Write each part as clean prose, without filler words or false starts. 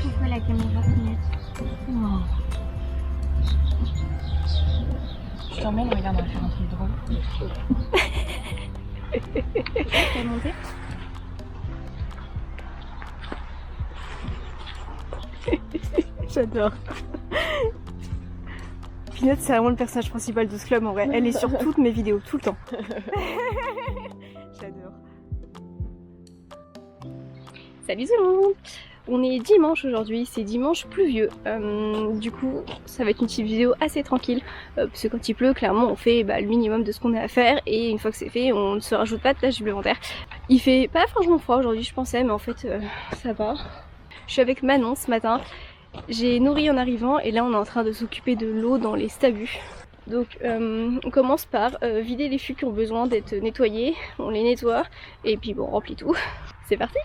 Pourquoi la caméra filme? Oh. Je t'emmène, regarde, on va faire un truc drôle. T'as monté? J'adore. Peanut, c'est vraiment le personnage principal de ce club en vrai. Elle est sur toutes mes vidéos, tout le temps. J'adore. Salut tout le monde! On est dimanche aujourd'hui, c'est dimanche pluvieux. Du coup, ça va être une petite vidéo assez tranquille. Parce que quand il pleut, clairement, on fait le minimum de ce qu'on a à faire. Et une fois que c'est fait, on ne se rajoute pas de tâches supplémentaires. Il fait pas franchement froid aujourd'hui, je pensais, mais en fait, ça va. Je suis avec Manon ce matin. J'ai nourri en arrivant et là on est en train de s'occuper de l'eau dans les stabus. Donc on commence par vider les fûts qui ont besoin d'être nettoyés, on les nettoie et puis bon, on remplit tout. C'est parti!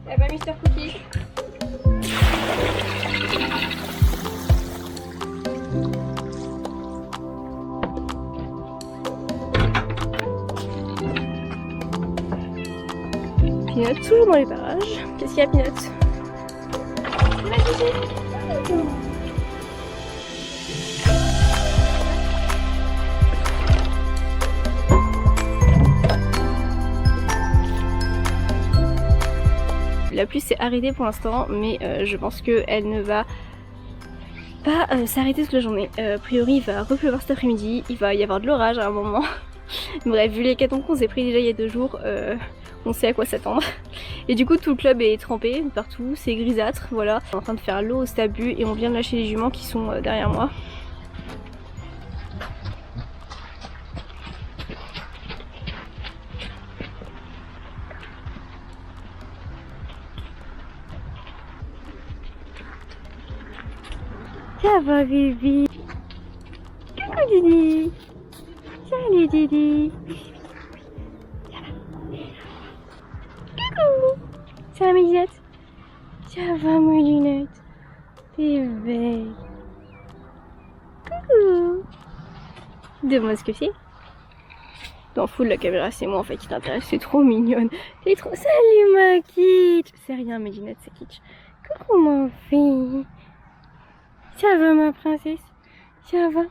Eh ben Mister Cookie. Peanut toujours dans les parages. Qu'est-ce qu'il y a Peanut? La pluie s'est arrêtée pour l'instant, mais je pense qu'elle ne va pas s'arrêter toute la journée. A priori, il va repleuvoir cet après-midi, il va y avoir de l'orage à un moment. Bref, vu les catons qu'on s'est pris déjà il y a 2 jours, on sait à quoi s'attendre. Et du coup, tout le club est trempé partout, c'est grisâtre, voilà. On est en train de faire l'eau au stabu et on vient de lâcher les juments qui sont derrière moi. Ça va bébé? Coucou Didi. Salut Didi. Coucou. Ça va mes lunettes? Ça va mes lunettes? T'es belle. Coucou. Demande ce que c'est. T'en fous de la caméra, c'est moi en fait qui t'intéresse, c'est trop mignonne. C'est trop... Salut ma kitsch. C'est rien mes lunettes, c'est kitsch. Coucou ma fille. Ça va ma princesse? Ça va?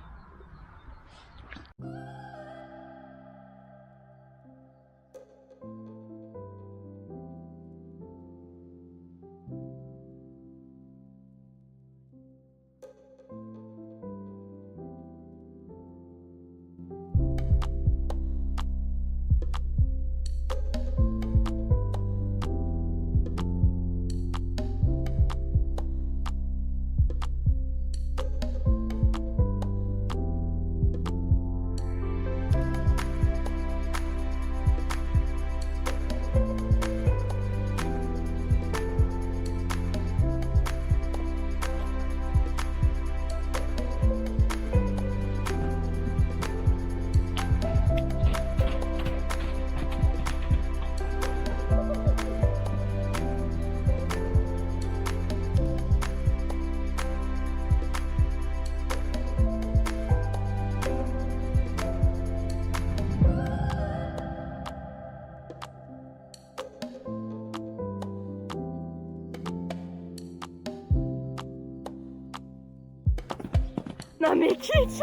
Non mais kitsch.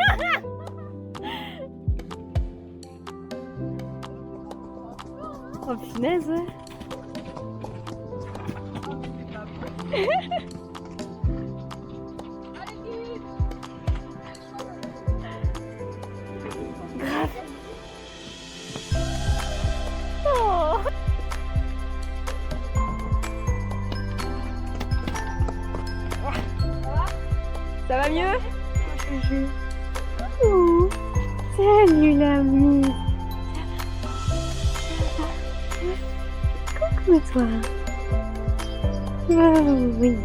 Oh punaise ouais. Grave. Oh. Ça va mieux? Oh, salut l'ami. Coucou toi. Oh oui.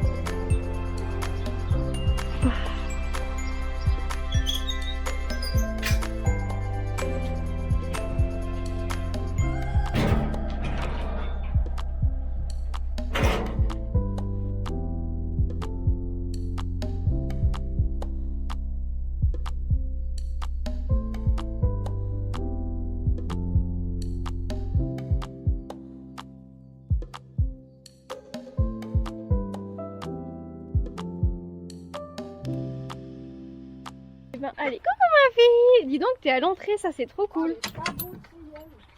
Allez, coucou ma fille. Dis donc, t'es à l'entrée, ça c'est trop cool.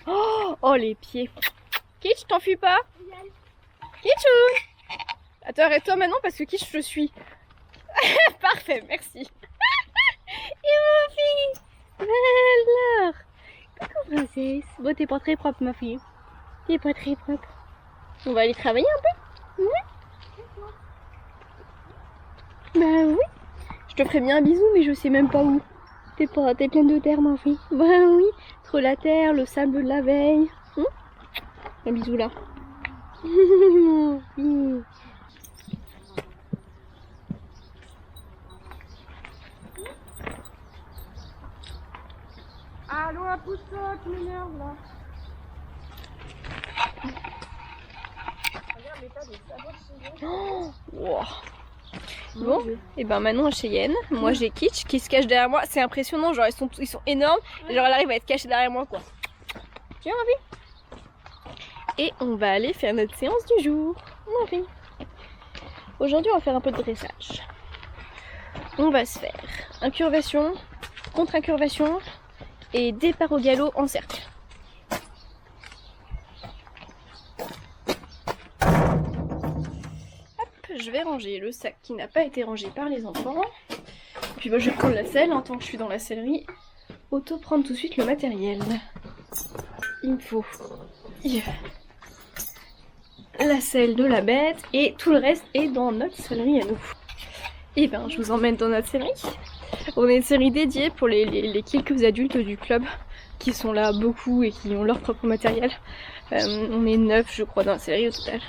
Oh, les pieds. Kitsch, t'enfuis pas? Kitschou. Attends, arrête-toi maintenant parce que Kitsch, je suis. Parfait, merci. Et ma fille. Alors. Coucou princesse. Bon, t'es pas très propre ma fille. T'es pas très propre. On va aller travailler un peu? Oui. Bah oui. Je te ferais bien un bisou mais je sais même pas où. T'es pleine de terre ma fille. Bah oui, trop la terre, le sable de la veille. Un bisou là. Allô, un pouce-toi, tu m'énerves là. Regarde l'état des sabots de Cheyenne. Wow. Bon, et ben maintenant Cheyenne, moi j'ai Kitsch qui se cache derrière moi, c'est impressionnant, genre ils sont énormes, et genre elle arrive à être cachée derrière moi quoi. Tu vois ma fille? Et on va aller faire notre séance du jour, ma fille. Aujourd'hui on va faire un peu de dressage. On va se faire incurvation, contre-incurvation et départ au galop en cercle. Je vais ranger le sac qui n'a pas été rangé par les enfants. Et puis bah, je vais prendre la selle, en tant que je suis dans la sellerie. Auto prendre tout de suite le matériel. Il me faut la selle de la bête et tout le reste est dans notre sellerie à nous. Et ben je vous emmène dans notre sellerie. On est une série dédiée pour les quelques adultes du club qui sont là beaucoup et qui ont leur propre matériel. On est 9 je crois dans la sellerie au total.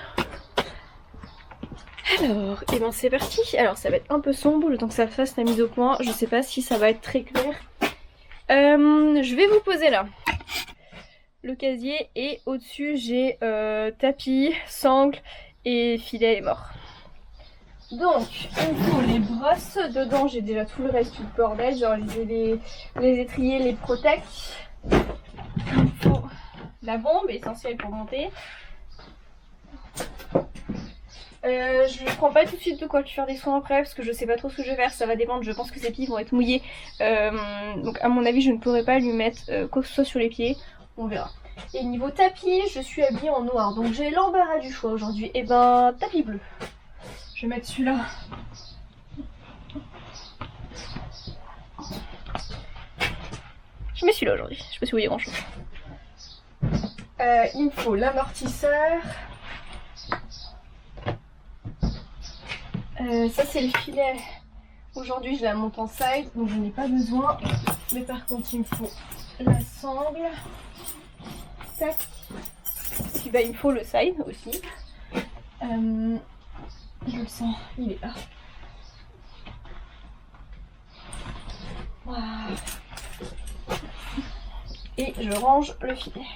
Alors, et ben c'est parti. Alors ça va être un peu sombre le temps que ça fasse la mise au point. Je sais pas si ça va être très clair. Je vais vous poser là le casier et au-dessus j'ai tapis, sangle et filet mort. Donc il me faut les brosses. Dedans j'ai déjà tout le reste du bordel, genre les étriers, les protects. Il me faut la bombe essentielle pour monter. Je ne prends pas tout de suite de quoi faire des soins après parce que je sais pas trop ce que je vais faire, ça va dépendre, je pense que ses pieds vont être mouillés, donc à mon avis je ne pourrai pas lui mettre quoi que ce soit sur les pieds, on verra. Et niveau tapis, je suis habillée en noir, donc j'ai l'embarras du choix aujourd'hui, et ben tapis bleu. Je vais mettre celui-là. Je mets celui-là aujourd'hui, je sais pas si vous voyez grand chose. Il me faut l'amortisseur. Ça c'est le filet. Aujourd'hui je la monte en side donc je n'ai pas besoin. Mais par contre il me faut la sangle. Tac. Et puis bah il me faut le side aussi. Je le sens, il est là. Voilà. Et je range le filet.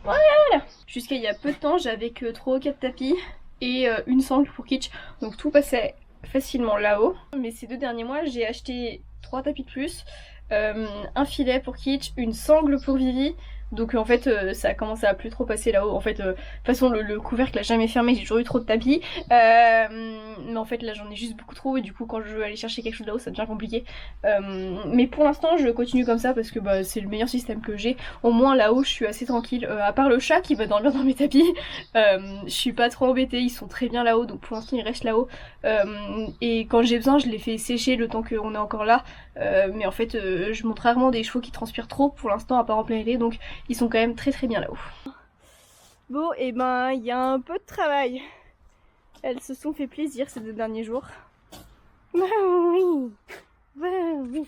Voilà. Jusqu'à il y a peu de temps j'avais que 3 ou 4 tapis et une sangle pour Kitsch, donc tout passait facilement là-haut. Mais ces 2 derniers mois j'ai acheté 3 tapis de plus, un filet pour Kitsch, une sangle pour Vivi. Donc en fait ça a commencé à plus trop passer là-haut. En fait de toute façon le couvercle a jamais fermé, j'ai toujours eu trop de tapis. Mais en fait là j'en ai juste beaucoup trop et du coup quand je veux aller chercher quelque chose là-haut ça devient compliqué. Mais pour l'instant je continue comme ça parce que bah, c'est le meilleur système que j'ai. Au moins là-haut je suis assez tranquille. À part le chat qui va dormir dans mes tapis, je suis pas trop embêtée, ils sont très bien là-haut donc pour l'instant ils restent là-haut. Et quand j'ai besoin je les fais sécher le temps qu'on est encore là. Mais en fait je montre rarement des chevaux qui transpirent trop pour l'instant à part en plein été, donc ils sont quand même très très bien là-haut. Bon et ben il y a un peu de travail. Elles se sont fait plaisir ces 2 derniers jours. Bah oui, bah oui.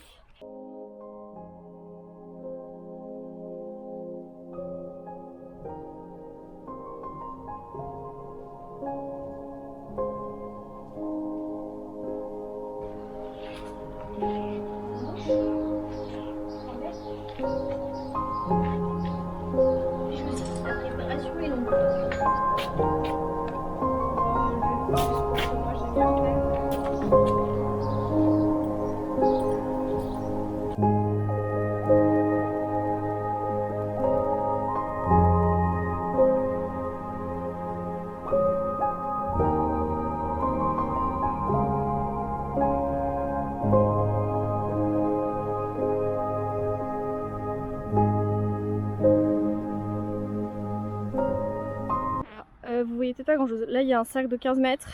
Vous voyez peut-être pas grand chose. Là il y a un sac de 15 mètres.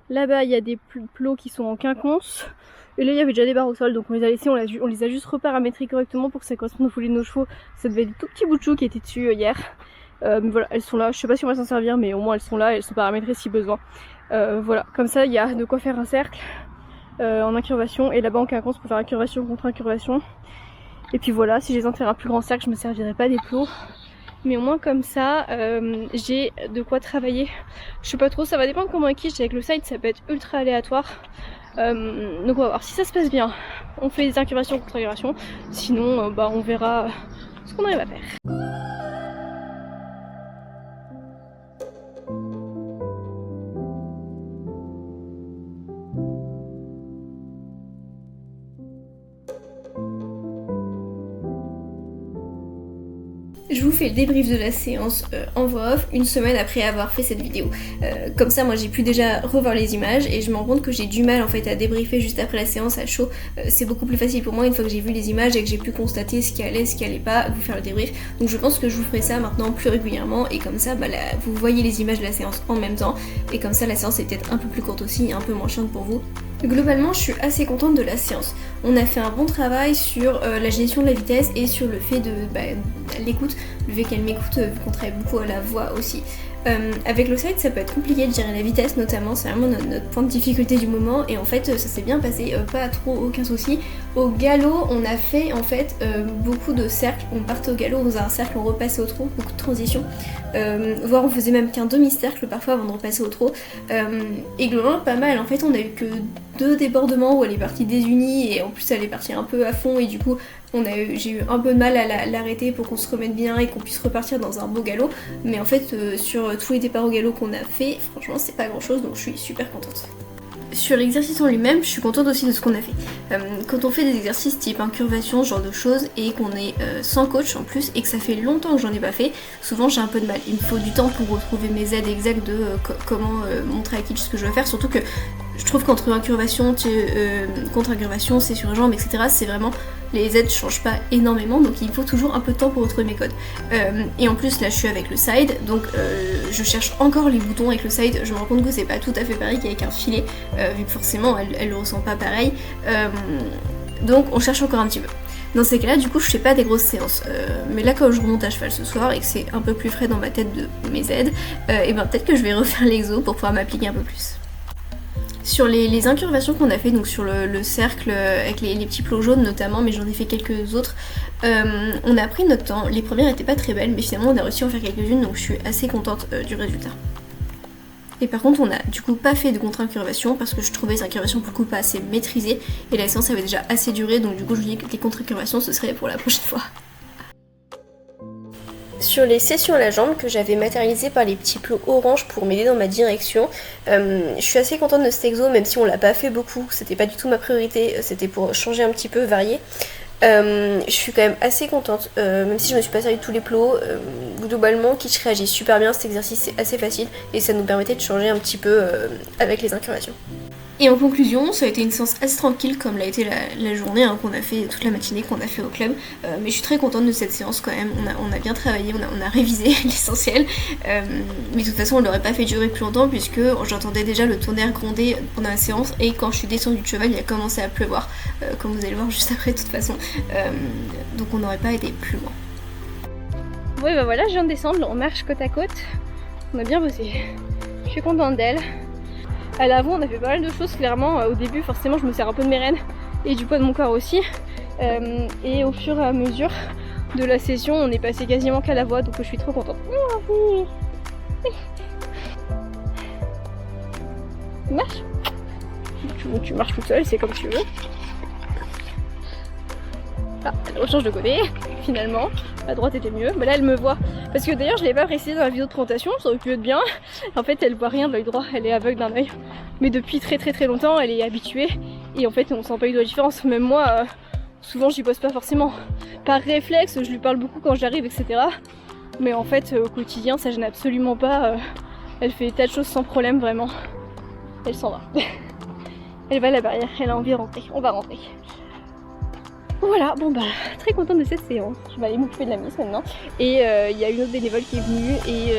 Là-bas il y a des plots qui sont en quinconce. Et là il y avait déjà des barres au sol donc on les a laissés, on les a juste reparamétrés correctement pour que ça corresponde au foulée de nos chevaux. Ça devait être des tout petits bouts de chou qui étaient dessus hier. Mais voilà, elles sont là. Je sais pas si on va s'en servir mais au moins elles sont là et elles sont paramétrées si besoin. Voilà, comme ça il y a de quoi faire un cercle en incurvation et là-bas en quinconce pour faire incurvation contre incurvation. Et puis voilà, si j'ai besoin de faire un plus grand cercle je me servirai pas des plots. Mais au moins comme ça j'ai de quoi travailler. Je sais pas trop, ça va dépendre comment Kitsch avec le side, ça peut être ultra aléatoire. Donc on va voir si ça se passe bien. On fait des incurvations contre incurvations. Sinon bah on verra ce qu'on arrive à faire. Je vous fais le débrief de la séance en voix off une semaine après avoir fait cette vidéo. Comme ça moi j'ai pu déjà revoir les images et je me rends compte que j'ai du mal en fait à débriefer juste après la séance à chaud. C'est beaucoup plus facile pour moi une fois que j'ai vu les images et que j'ai pu constater ce qui allait, ce qui allait pas, vous faire le débrief. Donc je pense que je vous ferai ça maintenant plus régulièrement et comme ça bah, là, vous voyez les images de la séance en même temps et comme ça la séance est peut-être un peu plus courte aussi et un peu moins chiante pour vous. Globalement je suis assez contente de la séance. On a fait un bon travail sur la gestion de la vitesse et sur le fait de l'écoute, le fait qu'elle m'écoute vu qu'on travaille beaucoup à la voix aussi. Avec le side ça peut être compliqué de gérer la vitesse notamment, c'est vraiment notre point de difficulté du moment et en fait ça s'est bien passé, pas trop aucun souci. Au galop on a fait en fait beaucoup de cercles, on partait au galop, on faisait un cercle, on repassait au trot, beaucoup de transitions, voire on faisait même qu'un demi-cercle parfois avant de repasser au trot et globalement pas mal. En fait on a eu que 2 débordements où elle est partie désunie et en plus elle est partie un peu à fond et du coup j'ai eu un peu de mal à l'arrêter pour qu'on se remette bien et qu'on puisse repartir dans un beau galop, mais en fait sur tous les départs au galop qu'on a fait, franchement c'est pas grand chose donc je suis super contente. Sur l'exercice en lui-même, je suis contente aussi de ce qu'on a fait. Quand on fait des exercices type incurvation, ce genre de choses, et qu'on est sans coach en plus, et que ça fait longtemps que j'en ai pas fait, souvent j'ai un peu de mal. Il me faut du temps pour retrouver mes aides exactes de comment montrer à Kitsch ce que je veux faire, surtout que je trouve qu'entre incurvation, contre-incurvation, c'est sur jambe, etc., c'est vraiment... Les aides changent pas énormément, donc il faut toujours un peu de temps pour retrouver mes codes. Et en plus là je suis avec le side, donc je cherche encore les boutons avec le side, je me rends compte que c'est pas tout à fait pareil qu'avec un filet, vu que forcément elle le ressent pas pareil. Donc on cherche encore un petit peu. Dans ces cas-là, du coup, je fais pas des grosses séances. Mais là, quand je remonte à cheval ce soir et que c'est un peu plus frais dans ma tête de mes aides, et ben peut-être que je vais refaire l'exo pour pouvoir m'appliquer un peu plus. Sur les incurvations qu'on a fait, donc sur le cercle avec les petits plots jaunes notamment, mais j'en ai fait quelques autres, on a pris notre temps. Les premières étaient pas très belles, mais finalement on a réussi à en faire quelques-unes, donc je suis assez contente du résultat. Et par contre on a du coup pas fait de contre-incurvation parce que je trouvais les incurvations pour le coup pas assez maîtrisées et la séance avait déjà assez duré, donc du coup je me dis que les contre-incurvations ce serait pour la prochaine fois. Sur les sessions à la jambe que j'avais matérialisées par les petits plots orange pour m'aider dans ma direction, je suis assez contente de cet exo, même si on l'a pas fait beaucoup, c'était pas du tout ma priorité, c'était pour changer un petit peu, varier. Je suis quand même assez contente, même si je me suis pas servi de tous les plots, globalement Kitsch réagit super bien, cet exercice c'est assez facile et ça nous permettait de changer un petit peu avec les incurvations. Et en conclusion, ça a été une séance assez tranquille comme l'a été la journée qu'on a fait, toute la matinée qu'on a fait au club. Mais je suis très contente de cette séance quand même, on a bien travaillé, on a révisé l'essentiel. Mais de toute façon on l'aurait pas fait durer plus longtemps puisque j'entendais déjà le tonnerre gronder pendant la séance et quand je suis descendue de cheval il a commencé à pleuvoir, comme vous allez le voir juste après de toute façon. Donc on n'aurait pas été plus loin. Oui bah voilà, je viens de descendre, on marche côte à côte, on a bien bossé. Je suis contente d'elle. À l'avant on a fait pas mal de choses clairement, au début forcément je me sers un peu de mes rênes et du poids de mon corps aussi, et au fur et à mesure de la session on est passé quasiment qu'à la voix donc je suis trop contente. Tu marches ? Tu marches toute seule, c'est comme tu veux. Ah, elle rechange de côté, finalement. À droite était mieux. Mais là, elle me voit. Parce que d'ailleurs, je l'avais pas précisé dans la vidéo de présentation, ça aurait pu être bien. En fait, elle voit rien de l'œil droit, elle est aveugle d'un œil. Mais depuis très longtemps, elle est habituée. Et en fait, on sent pas du tout la différence. Même moi, souvent, j'y bosse pas forcément. Par réflexe, je lui parle beaucoup quand j'arrive, etc. Mais en fait, au quotidien, ça gêne absolument pas. Elle fait des tas de choses sans problème, vraiment. Elle s'en va. Elle va à la barrière, elle a envie de rentrer. On va rentrer. Voilà, bon bah, très contente de cette séance. Je vais aller m'occuper de la miss maintenant. Et il y a une autre bénévole qui est venue et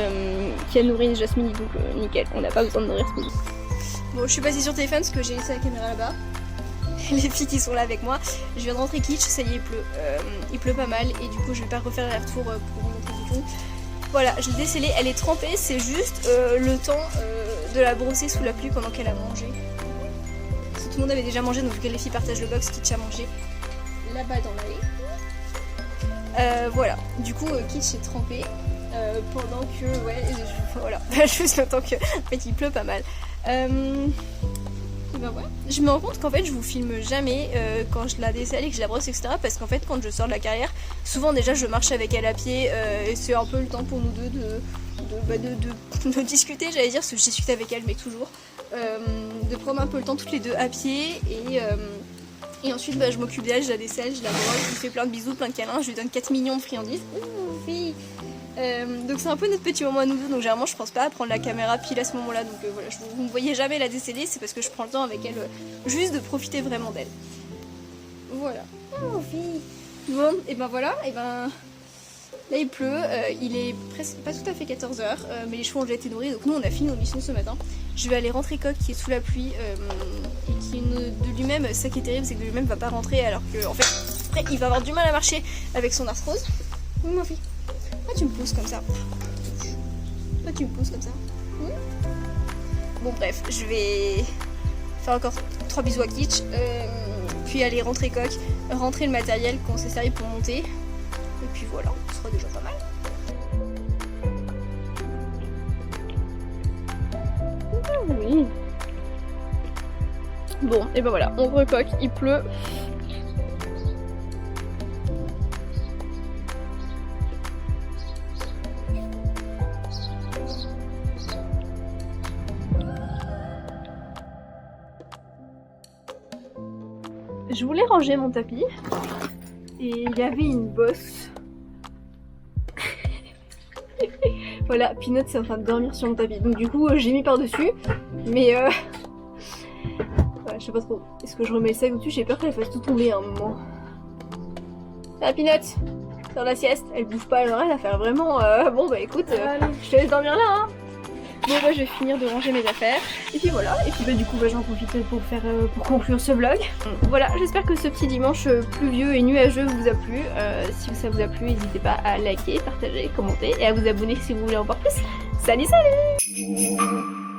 qui a nourri Jasmine, donc nickel, on n'a pas besoin de nourrir ce midi. Bon, je suis passée sur téléphone parce que j'ai laissé la caméra là-bas. Les filles qui sont là avec moi. Je viens de rentrer Kitsch, ça y est, il pleut pas mal et du coup je vais pas refaire l'aller-retour pour vous montrer du tout. Voilà, je l'ai décellée, elle est trempée, c'est juste le temps de la brosser sous la pluie pendant qu'elle a mangé. Si tout le monde avait déjà mangé, donc vu que les filles partagent le box, Kitsch a mangé là-bas dans l'allée. Voilà, du coup Kitsch est trempé pendant que, ouais, voilà, juste le temps que, en fait il pleut pas mal. Ben ouais. Je me rends compte qu'en fait je vous filme jamais quand je la décèle et que je la brosse, etc. Parce qu'en fait quand je sors de la carrière, souvent déjà je marche avec elle à pied et c'est un peu le temps pour nous deux de discuter, j'allais dire, parce que je discute avec elle mais toujours, de prendre un peu le temps toutes les deux à pied et ensuite bah, je m'occupe d'elle, je la décèle, je la brosse, je lui fais plein de bisous, plein de câlins, je lui donne 4 millions de friandises. Oui. Donc c'est un peu notre petit moment à nous deux, donc généralement je pense pas à prendre la caméra pile à ce moment là, donc voilà, vous ne voyez jamais la déceler, c'est parce que je prends le temps avec elle juste de profiter vraiment d'elle. Voilà. Oh fille. Bon, et ben voilà, et ben là il pleut, il est presque pas tout à fait 14h, mais les chevaux ont déjà été nourris, donc nous on a fini nos missions ce matin. Je vais aller rentrer Coq qui est sous la pluie et qui de lui-même, ça qui est terrible c'est que de lui-même va pas rentrer alors que en fait après il va avoir du mal à marcher avec son arthrose. Oui ma fille. Pourquoi tu me pousses comme ça? Pourquoi Pourquoi tu me pousses comme ça? Bon bref, je vais faire encore 3 bisous à Kitsch, puis aller rentrer coq, rentrer le matériel qu'on s'est servi pour monter, et puis voilà, ce sera déjà pas mal. Oui. Bon, et ben voilà, on recoque, il pleut. Je voulais ranger mon tapis et il y avait une bosse. Voilà, Peanut est en train de dormir sur mon tapis. Donc du coup j'ai mis par-dessus. Mais ouais, je sais pas trop. Est-ce que je remets le sac au-dessus? J'ai peur qu'elle fasse tout tomber à un moment. Ah Peanut, sur la sieste, elle bouge pas, elle a rien à faire vraiment. Bon bah écoute, je te laisse dormir là hein. Bon bah je vais finir de ranger mes affaires et puis voilà, et puis bah du coup bah, j'en profite pour conclure ce vlog. Voilà, j'espère que ce petit dimanche pluvieux et nuageux vous a plu. Si ça vous a plu, n'hésitez pas à liker, partager, commenter et à vous abonner si vous voulez en voir plus. Salut salut!